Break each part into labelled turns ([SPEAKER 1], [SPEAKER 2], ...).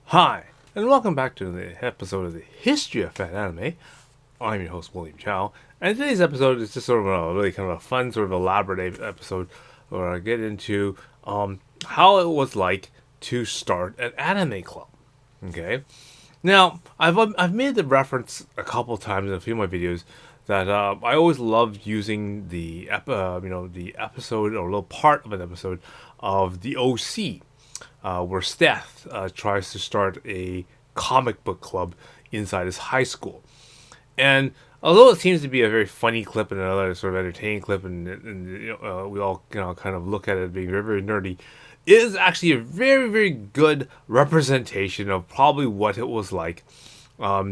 [SPEAKER 1] Hi, and welcome back to the episode of the History of Fan Anime. I'm your host, William Chow, and today's episode is just sort of a really kind of a fun, sort of elaborate episode where I get into how it was like to start an anime club. Okay, now I've made the reference a couple times in a few of my videos that I always loved using the episode or a little part of an episode of the OC where Seth tries to start a comic book club inside his high school. And although it seems to be a very funny clip and another sort of entertaining clip, and we all kind of look at it being very very nerdy, it is actually a very very good representation of probably what it was like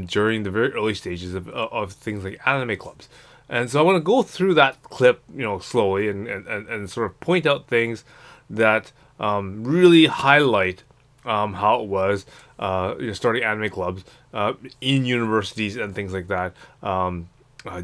[SPEAKER 1] during the very early stages of things like anime clubs. And so I want to go through that clip, slowly and sort of point out things that really highlight how it was starting anime clubs in universities and things like that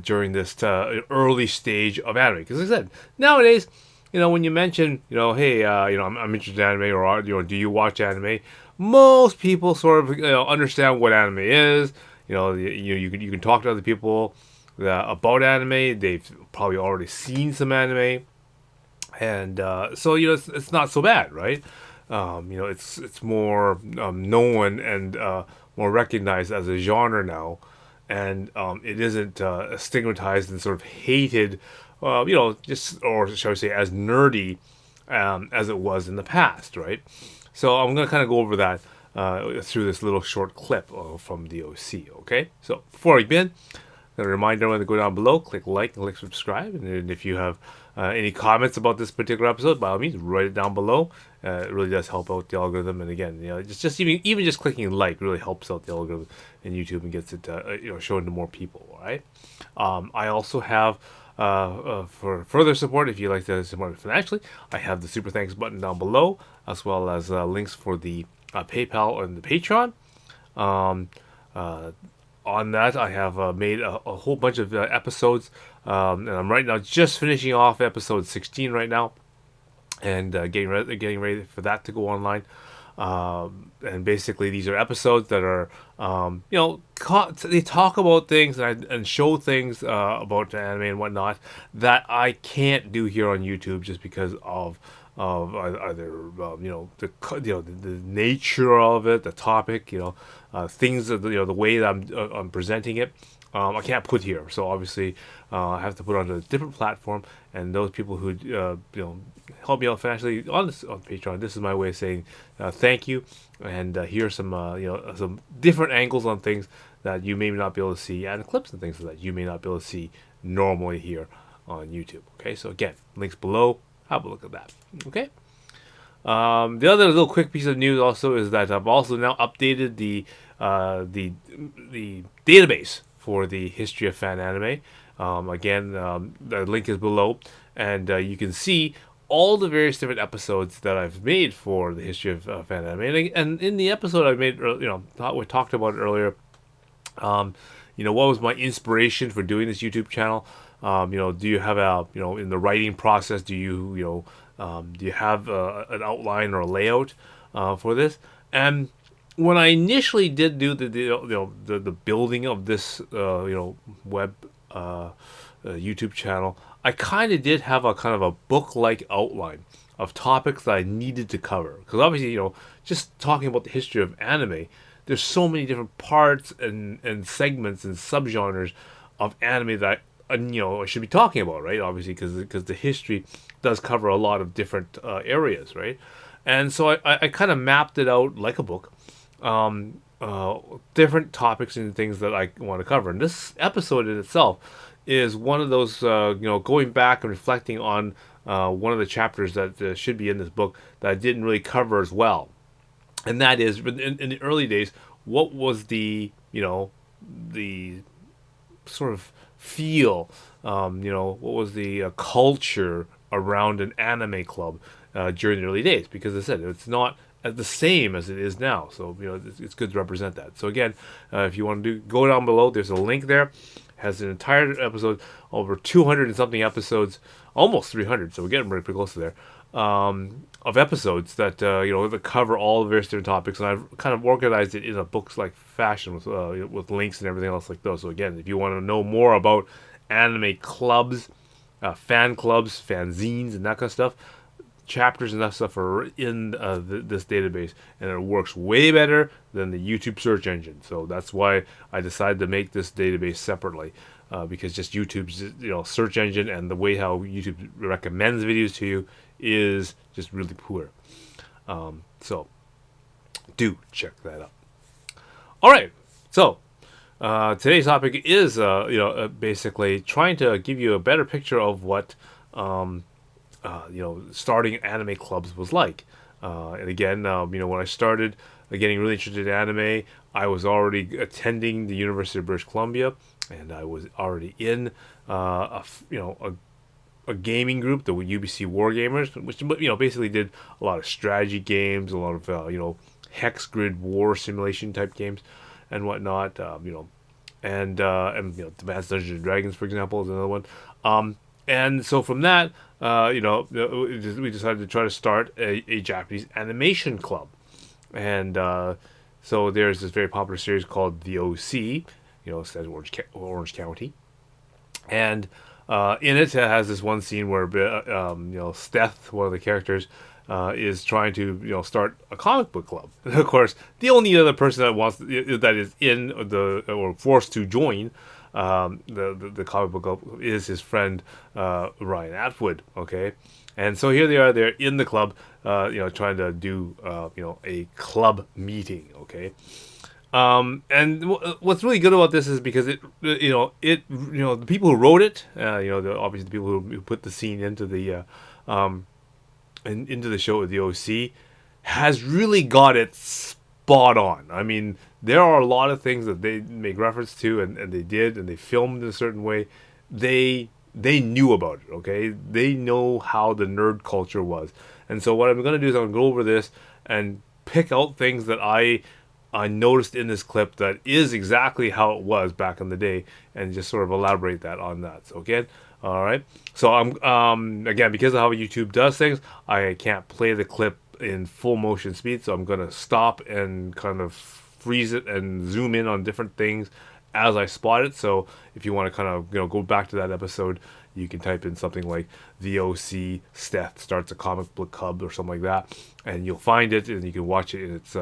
[SPEAKER 1] during this early stage of anime. Because like I said, nowadays, when you mention, hey, I'm interested in anime, or do you watch anime? Most people sort of understand what anime is. You can talk to other people about anime. They've probably already seen some anime, and so it's not so bad, right? It's more known and more recognized as a genre now, and it isn't stigmatized and sort of hated, just or shall we say, as nerdy as it was in the past, right? So I'm gonna kind of go over that through this little short clip from the OC. Okay, so before we begin, a reminder when to go down below, click like and click subscribe. And if you have any comments about this particular episode, by all means, write it down below. It really does help out the algorithm. And again, just even just clicking like really helps out the algorithm in YouTube and gets it shown to more people. All right. I also have for further support, if you'd like to support it financially, I have the super thanks button down below, as well as links for the PayPal and the Patreon. On that, I have made a whole bunch of episodes, and I'm right now just finishing off episode 16 right now, and getting ready for that to go online. And basically, these are episodes that are, they talk about things and show things about anime and whatnot that I can't do here on YouTube just because of either the nature of it, the topic, things that the way that I'm presenting it. I can't put here, so obviously I have to put it on a different platform. And those people who help me out financially on Patreon, this is my way of saying thank you. And here's some some different angles on things that you may not be able to see, and clips and things that you may not be able to see normally here on YouTube. Okay, so again, links below. Have a look at that. Okay. The other little quick piece of news also is that I've also now updated the database for the history of fan anime. Again, the link is below, and you can see all the various different episodes that I've made for the history of fan anime. And in the episode I made, we talked about it earlier. What was my inspiration for doing this YouTube channel? Do you have in the writing process, do you have an outline or a layout for this? And when I initially did do the building of this web YouTube channel, I kind of did have a kind of a book-like outline of topics that I needed to cover, because obviously just talking about the history of anime, there's so many different parts and segments and subgenres of anime that I should be talking about, right? Obviously, because the history does cover a lot of different areas, right? And so I kind of mapped it out like a book, different topics and things that I want to cover. And this episode in itself is one of those, going back and reflecting on one of the chapters that should be in this book that I didn't really cover as well. And that is, in the early days, what was the sort of feel, what was the culture around an anime club during the early days? Because as I said, it's not the same as it is now. So it's good to represent that. So again, if you want to go down below, there's a link there. Has an entire episode, over 200 and something episodes, almost 300. So we're getting pretty close to there. episodes that that cover all the various different topics, and I've kind of organized it in a books-like fashion with links and everything else like those. So again, if you want to know more about anime clubs, fan clubs, fanzines, and that kind of stuff, chapters and that stuff are in this database, and it works way better than the YouTube search engine. So that's why I decided to make this database separately, because just YouTube's search engine and the way how YouTube recommends videos to you is just really poor. So do check that out. All right, so today's topic is basically trying to give you a better picture of what starting anime clubs was like. And again, when I started getting really interested in anime, I was already attending the University of British Columbia, and I was already in a gaming group, the UBC Wargamers, which basically did a lot of strategy games, a lot of hex grid war simulation type games, and whatnot. And Advanced Dungeons and Dragons, for example, is another one. And so from that, we decided to try to start a Japanese animation club. And so there's this very popular series called The OC, it says Orange County. And in it has this one scene where, Seth, one of the characters, is trying to, start a comic book club. And of course, the only other person that is in or forced to join the comic book club is his friend Ryan Atwood. Okay, and so here they are. They're in the club, trying to do a club meeting. Okay. And what's really good about this is because the people who wrote it, obviously the people who put the scene into the into the show with the OC, has really got it spot on. I mean, there are a lot of things that they make reference to, and they did, and they filmed in a certain way. They knew about it, okay? They know how the nerd culture was. And so what I'm going to do is I'm going to go over this and pick out things that I noticed in this clip that is exactly how it was back in the day, and just sort of elaborate that on that. So again, all right. So I'm again, because of how YouTube does things, I can't play the clip in full motion speed. So I'm gonna stop and kind of freeze it and zoom in on different things as I spot it. So if you want to kind of go back to that episode, you can type in something like "The OC Seth starts a comic book club" or something like that, and you'll find it, and you can watch it in its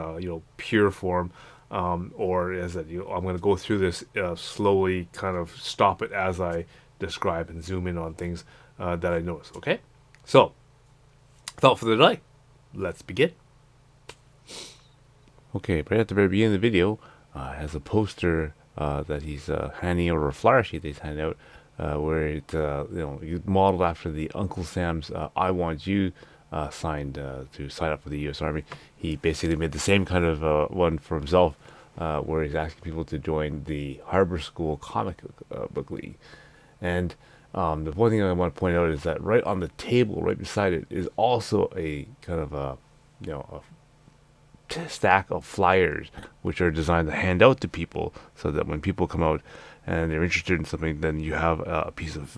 [SPEAKER 1] pure form. Or as that, I'm going to go through this slowly, kind of stop it as I describe and zoom in on things that I notice. Okay, so without further delay, let's begin. Okay, right at the very beginning of the video, has a poster that he's handing out, or a flyer sheet that he's handing out, where it's modeled after the Uncle Sam's "I Want You" signed to sign up for the U.S. Army. He basically made the same kind of one for himself, where he's asking people to join the Harbor School Comic Book League. And the one thing I want to point out is that right on the table, right beside it, is also a kind of a stack of flyers, which are designed to hand out to people, so that when people come out and they're interested in something, then you have a piece of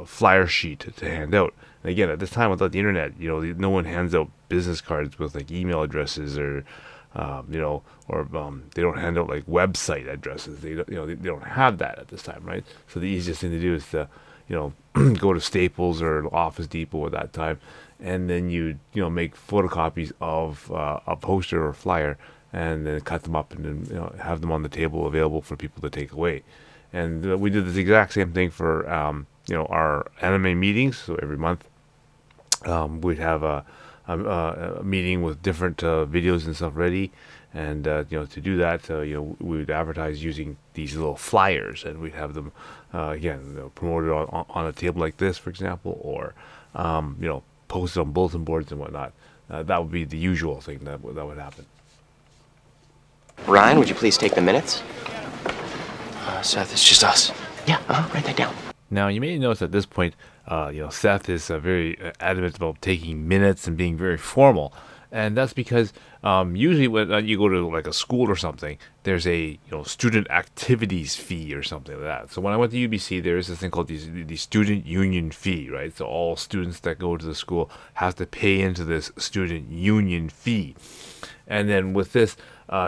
[SPEAKER 1] flyer sheet to hand out. And again, at this time, without the internet, no one hands out business cards with like email addresses, or they don't hand out like website addresses. They don't have that at this time, right? So the easiest thing to do is to go to Staples or Office Depot at that time, and then you make photocopies of a poster or flyer, and then cut them up and then have them on the table available for people to take away. And we did this exact same thing for our anime meetings. So every month we'd have a meeting with different videos and stuff ready, and to do that, we would advertise using these little flyers, and we'd have them promoted on a table like this, for example, or posted on bulletin boards and whatnot. That would be the usual thing that would happen.
[SPEAKER 2] Ryan, would you please take the minutes?
[SPEAKER 3] Seth, it's just us.
[SPEAKER 2] Yeah, write that down.
[SPEAKER 1] Now, you may notice at this point, Seth is very adamant about taking minutes and being very formal. And that's because usually when you go to like a school or something, there's a student activities fee or something like that. So when I went to UBC, there is this thing called the student union fee, right? So all students that go to the school have to pay into this student union fee, and then with this,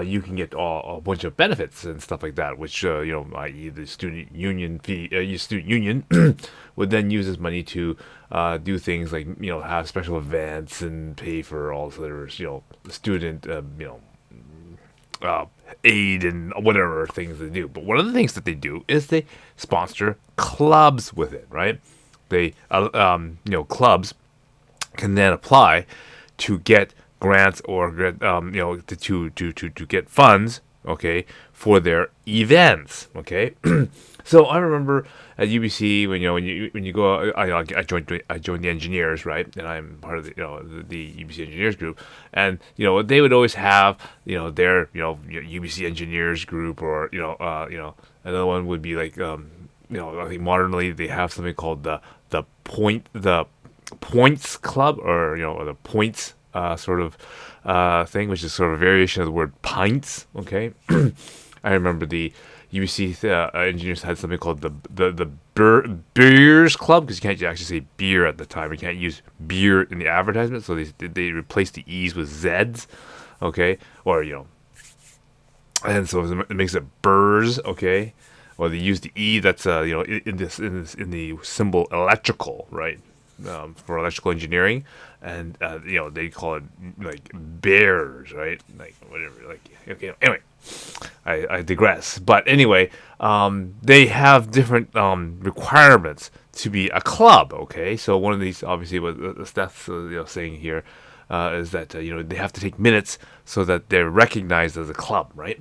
[SPEAKER 1] you can get a bunch of benefits and stuff like that, which i.e. the student union fee, your student union would then use this money to do things like have special events and pay for all their student aid and whatever things they do. But one of the things that they do is they sponsor clubs with it, right? They clubs can then apply to get grants or to get funds, okay, for their events, okay. So I remember at UBC when you go, I joined the engineers, right, and I'm part of the UBC engineers group, and they would always have their UBC engineers group, or another one would be like I think modernly they have something called the points club, or or the points sort of thing, which is sort of a variation of the word pints. Okay, I remember the UBC engineers had something called the beers club, because you can't actually say beer at the time. You can't use beer in the advertisement, so they replaced the e's with z's. Okay, or and so it makes it burrs. Okay, or they use the e that's in the symbol electrical, right? For electrical engineering, and they call it like bears, right? Like whatever. Like okay. Anyway, I digress. But anyway, they have different requirements to be a club. Okay, so one of these, obviously, what Seth's saying here is that they have to take minutes so that they're recognized as a club, right?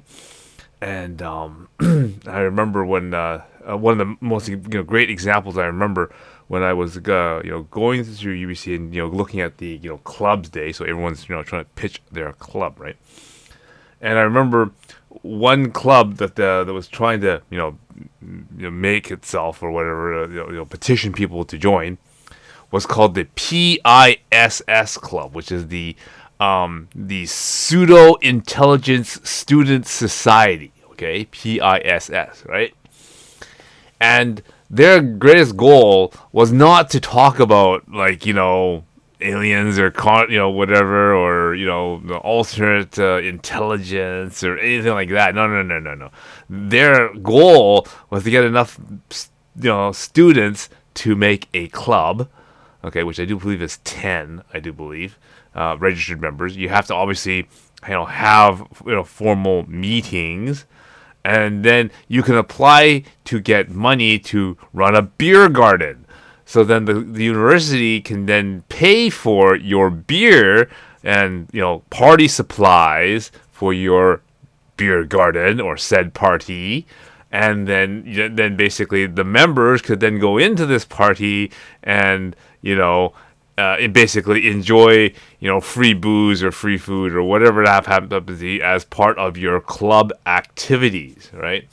[SPEAKER 1] And I remember when one of the most great examples I remember when I was going through UBC and looking at the clubs day, so everyone's trying to pitch their club, right? And I remember one club that was trying to make itself or whatever petition people to join was called the PISS Club, which is the Pseudo Intelligence Student Society. Okay, PISS, right? And their greatest goal was not to talk about aliens or whatever, or the alternate intelligence or anything like that. No. Their goal was to get enough students to make a club, okay, which I do believe is 10. I do believe registered members. You have to obviously have formal meetings. And then you can apply to get money to run a beer garden. So then the university can then pay for your beer and party supplies for your beer garden or said party. And then basically the members could then go into this party and basically enjoy free booze or free food or whatever that happens to be as part of your club activities, right?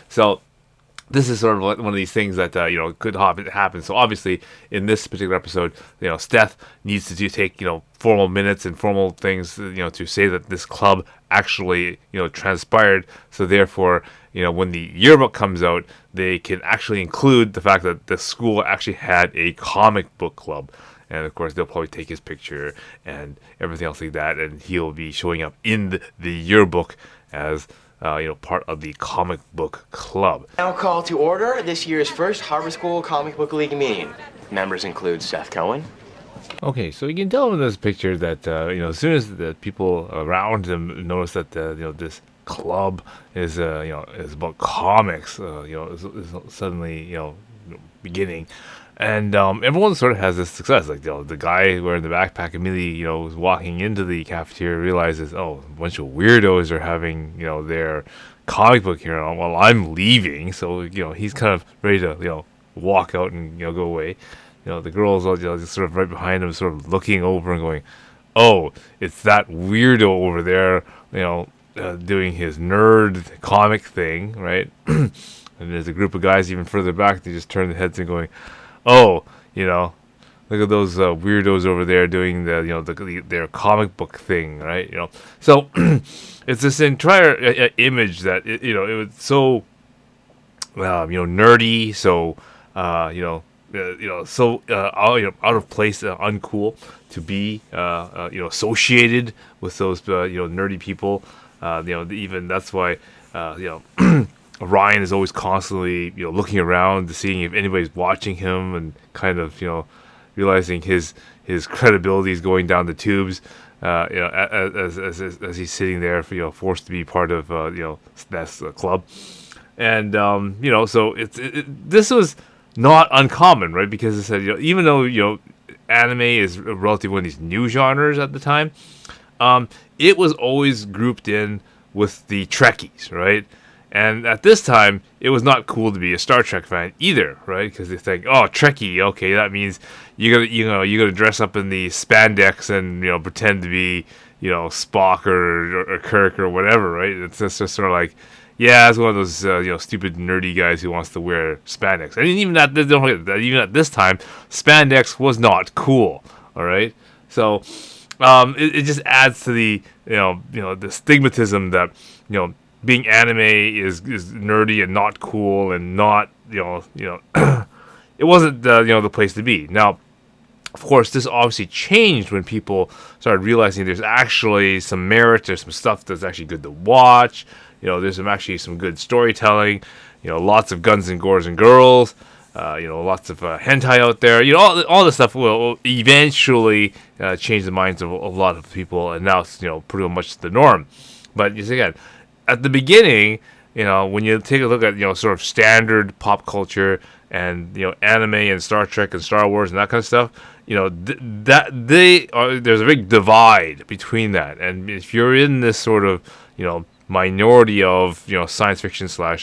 [SPEAKER 1] So this is sort of one of these things that could happen. So obviously in this particular episode, Seth needs to take formal minutes and formal things to say that this club actually transpired. So therefore when the yearbook comes out, they can actually include the fact that the school actually had a comic book club. And of course, they'll probably take his picture and everything else like that, and he'll be showing up in the yearbook as part of the comic book club.
[SPEAKER 2] Now call to order this year's first Harvard School Comic Book League meeting. Members include Seth Cohen.
[SPEAKER 1] Okay, so you can tell in this picture that as soon as the people around him notice that this club is is about comics, is suddenly beginning. And everyone sort of has this success. Like the guy wearing the backpack immediately, is walking into the cafeteria, realizes, oh, a bunch of weirdos are having, their comic book here while I'm leaving. So he's kind of ready to walk out and go away. The girls all just sort of right behind him, sort of looking over and going, oh, it's that weirdo over there, doing his nerd comic thing, right? And there's a group of guys even further back. They just turn their heads and going, oh, look at those weirdos over there doing their comic book thing, right? So it's this entire image that it was so nerdy, so out of place, uncool to be associated with those nerdy people. Even that's why Ryan is always constantly looking around to seeing if anybody's watching him, and kind of realizing his credibility is going down the tubes. As he's sitting there, forced to be part of Seth's club. And so this was not uncommon, right? Because it said, even though anime is relatively one of these new genres at the time, it was always grouped in with the Trekkies, right? And at this time, it was not cool to be a Star Trek fan either, right? Because they think, oh, Trekkie, okay, that means you're gonna dress up in the spandex and pretend to be Spock or Kirk or whatever, right? It's just sort of like, yeah, it's one of those stupid nerdy guys who wants to wear spandex. And even even at this time, spandex was not cool. All right, so it just adds to the the stigmatism that being anime is nerdy and not cool and not it wasn't the place to be. Now, of course, this obviously changed when people started realizing there's actually some merit, there's some stuff that's actually good to watch. There's some good storytelling. Lots of guns and gores and girls. Lots of hentai out there. All this stuff will eventually change the minds of a lot of people, and now it's pretty much the norm. But again, at the beginning, when you take a look at sort of standard pop culture and anime and Star Trek and Star Wars and that kind of stuff, there's a big divide between that. And if you're in this sort of minority of science fiction / Star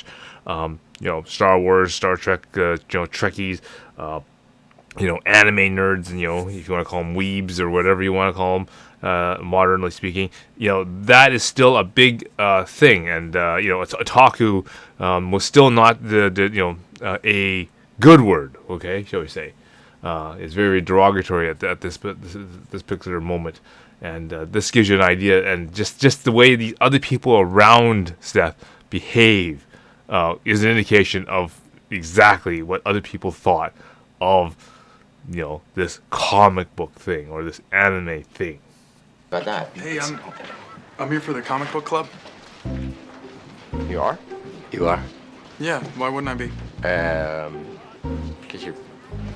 [SPEAKER 1] Wars, Star Trek, Trekkies, anime nerds, and if you want to call them weebs or whatever you want to call them, modernly speaking, that is still a big thing. And it's otaku was still not a good word, okay, shall we say. It's very derogatory at this particular moment. And this gives you an idea, and just the way the other people around Seth behave is an indication of exactly what other people thought of, this comic book thing or this anime thing.
[SPEAKER 2] About that.
[SPEAKER 4] Hey, I'm here for the comic book club.
[SPEAKER 2] You are?
[SPEAKER 3] You are?
[SPEAKER 4] Yeah, why wouldn't I be?
[SPEAKER 2] Because you're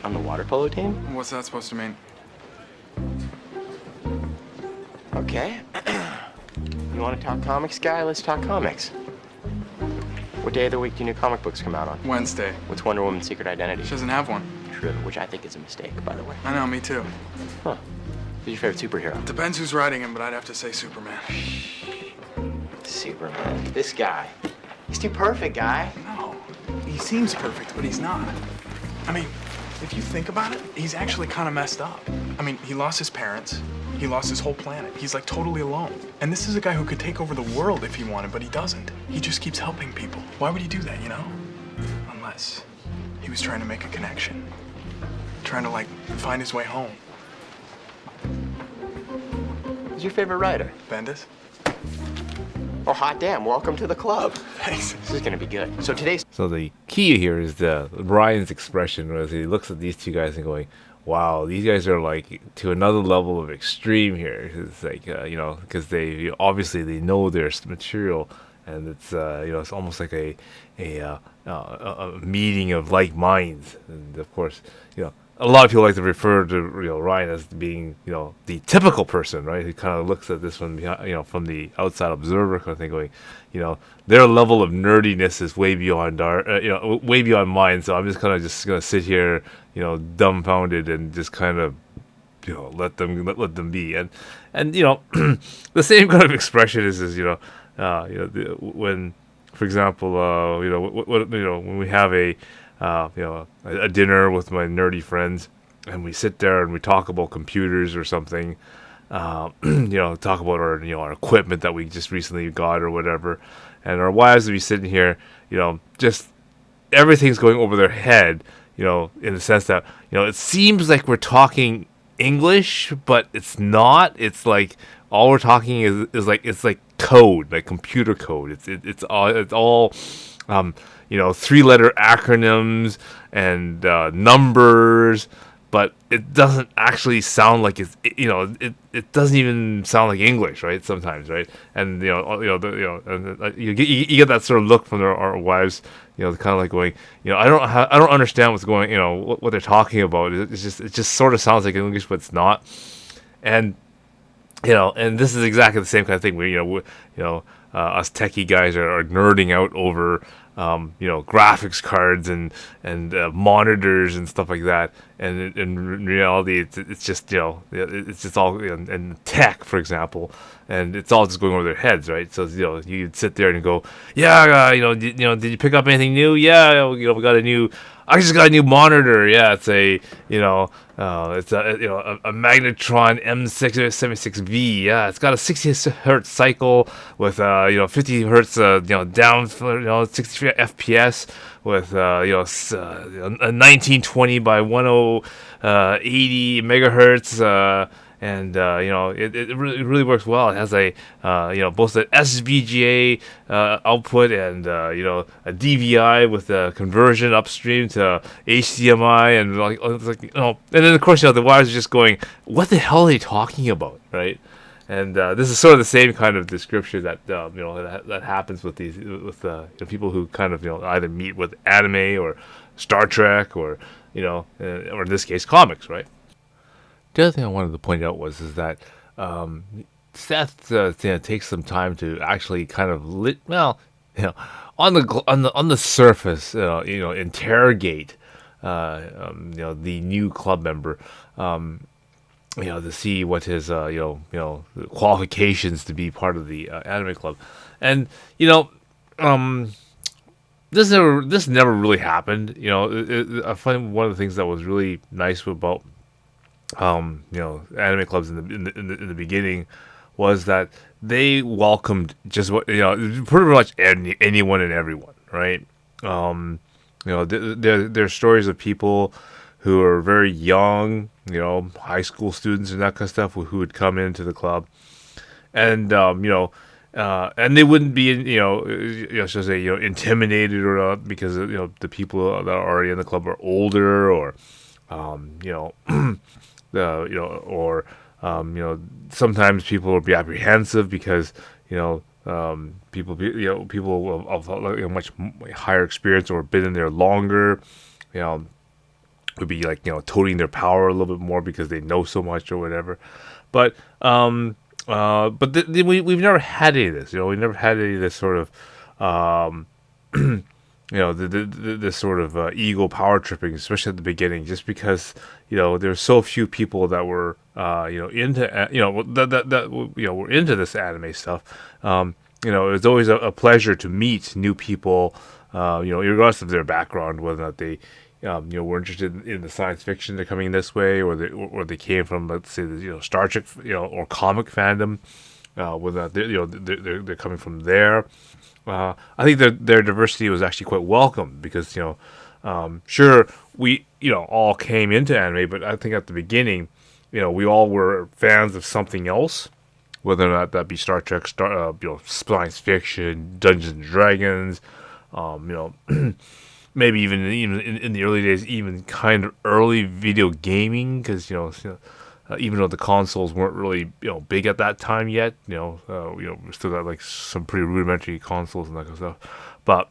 [SPEAKER 2] on the water polo team?
[SPEAKER 4] What's that supposed to mean?
[SPEAKER 2] Okay. You want to talk comics, guy? Let's talk comics. What day of the week do new comic books come out on?
[SPEAKER 4] Wednesday.
[SPEAKER 2] What's Wonder Woman's secret identity?
[SPEAKER 4] She doesn't have one.
[SPEAKER 2] True, which I think is a mistake, by the way.
[SPEAKER 4] I know, me too.
[SPEAKER 2] Huh. Who's your favorite superhero?
[SPEAKER 4] Depends who's writing him, but I'd have to say Superman.
[SPEAKER 2] Superman. This guy. He's too perfect, guy.
[SPEAKER 4] No, he seems perfect, but he's not. I mean, if you think about it, he's actually kind of messed up. I mean, he lost his parents. He lost his whole planet. He's like totally alone. And this is a guy who could take over the world if he wanted, but he doesn't. He just keeps helping people. Why would he do that, Unless he was trying to make a connection. Trying to, find his way home.
[SPEAKER 2] Who's your favorite writer?
[SPEAKER 4] Bendis?
[SPEAKER 2] Oh, hot damn. Welcome to the club.
[SPEAKER 4] Thanks.
[SPEAKER 2] This is going to be good. So today's...
[SPEAKER 1] So the key here is Brian's expression as he looks at these two guys and going, wow, these guys are to another level of extreme here. It's because they obviously they know their material, and it's it's almost like a meeting of like minds. And of course, a lot of people like to refer to Ryan as being the typical person, right? Who kind of looks at this from behind, from the outside observer kind of thing, going, their level of nerdiness is way beyond way beyond mine. So I'm just gonna sit here, dumbfounded and just kind of, let them be. And the same kind of expression is when, for example, when we have a dinner with my nerdy friends, and we sit there and we talk about computers or something, talk about our equipment that we just recently got or whatever, and our wives will be sitting here, just everything's going over their head, in the sense that it seems like we're talking English, but it's not. It's like all we're talking is like it's like code, like computer code. It's all 3-letter acronyms and numbers, but it doesn't actually sound like it doesn't even sound like English, right? Sometimes, right? And you get that sort of look from our wives, kind of like going, I don't understand what's going, what they're talking about. It just sort of sounds like English, but it's not. And and this is exactly the same kind of thing where us techie guys are nerding out over graphics cards and monitors and stuff like that. And in reality, it's just it's just all and tech, for example, and it's all just going over their heads, right? So you'd sit there and go, yeah, did you pick up anything new? Yeah, we got a new. I just got a new monitor. Yeah, it's a it's a Magnetron M676V. Yeah, it's got a 60 hertz cycle with 50 hertz down 60 FPS with a 1920 by 1080 megahertz. And it really works well. It has a both an SVGA output and a DVI with a conversion upstream to HDMI, and then of course the wires are just going, what the hell are they talking about, right? And this is sort of the same kind of description that that happens with these people who kind of either meet with anime or Star Trek or or in this case comics, right? The other thing I wanted to point out is that Seth takes some time to actually kind of on the surface interrogate the new club member, to see what his qualifications to be part of the anime club. And this never really happened. I find one of the things that was really nice about anime clubs in the beginning was that they welcomed just pretty much anyone and everyone, right? There are stories of people who are very young, high school students and that kind of stuff who would come into the club, and and they wouldn't be intimidated or not because the people that are already in the club are older or sometimes people will be apprehensive because people of much higher experience or been in there longer, would be like toting their power a little bit more because they know so much or whatever. But we've never had any of this. We never had any of this sort of this sort of ego power tripping, especially at the beginning, just because there's so few people that were into were into this anime stuff. It was always a pleasure to meet new people, regardless of their background, whether or not they were interested in the science fiction they're coming this way, or they came from, let's say, the Star Trek or comic fandom, whether they're coming from there. I think their diversity was actually quite welcome because sure, we all came into anime, but I think at the beginning we all were fans of something else, whether or not that be Star Trek, science fiction, Dungeons and Dragons, maybe even in the early days, even kind of early video gaming, because even though the consoles weren't really big at that time yet, we still got like some pretty rudimentary consoles and that kind of stuff. But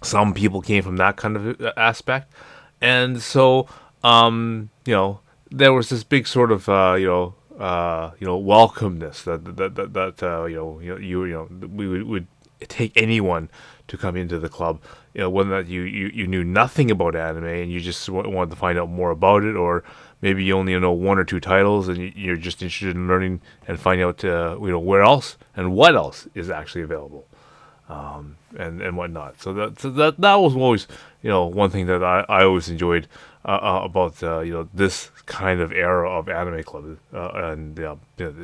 [SPEAKER 1] some people came from that kind of aspect, and so there was this big sort of welcomeness that we would take anyone to come into the club, whether that you knew nothing about anime and you just wanted to find out more about it, or maybe you only know one or two titles and you're just interested in learning and finding out where else and what else is actually available, and whatnot. So that was always one thing that I always enjoyed about this kind of era of anime club, and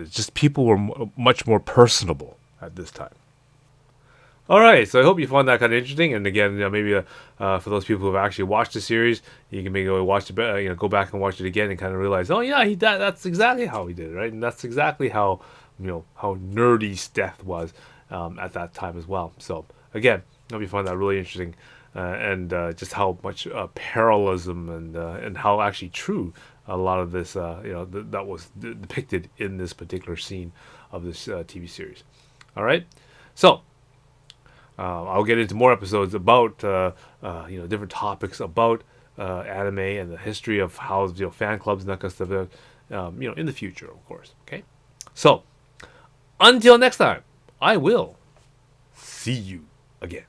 [SPEAKER 1] just people were much more personable at this time. All right, so I hope you found that kind of interesting. And again, maybe for those people who have actually watched the series, you can maybe watch it, go back and watch it again and kind of realize, oh yeah, that's exactly how he did it, right? And that's exactly how how nerdy Seth was at that time as well. So again, I hope you find that really interesting, and just how much parallelism and how actually true a lot of this that was depicted in this particular scene of this TV series. All right, so. I'll get into more episodes about different topics about anime and the history of how fan clubs and that kind of stuff. In the future, of course. Okay, so until next time, I will see you again.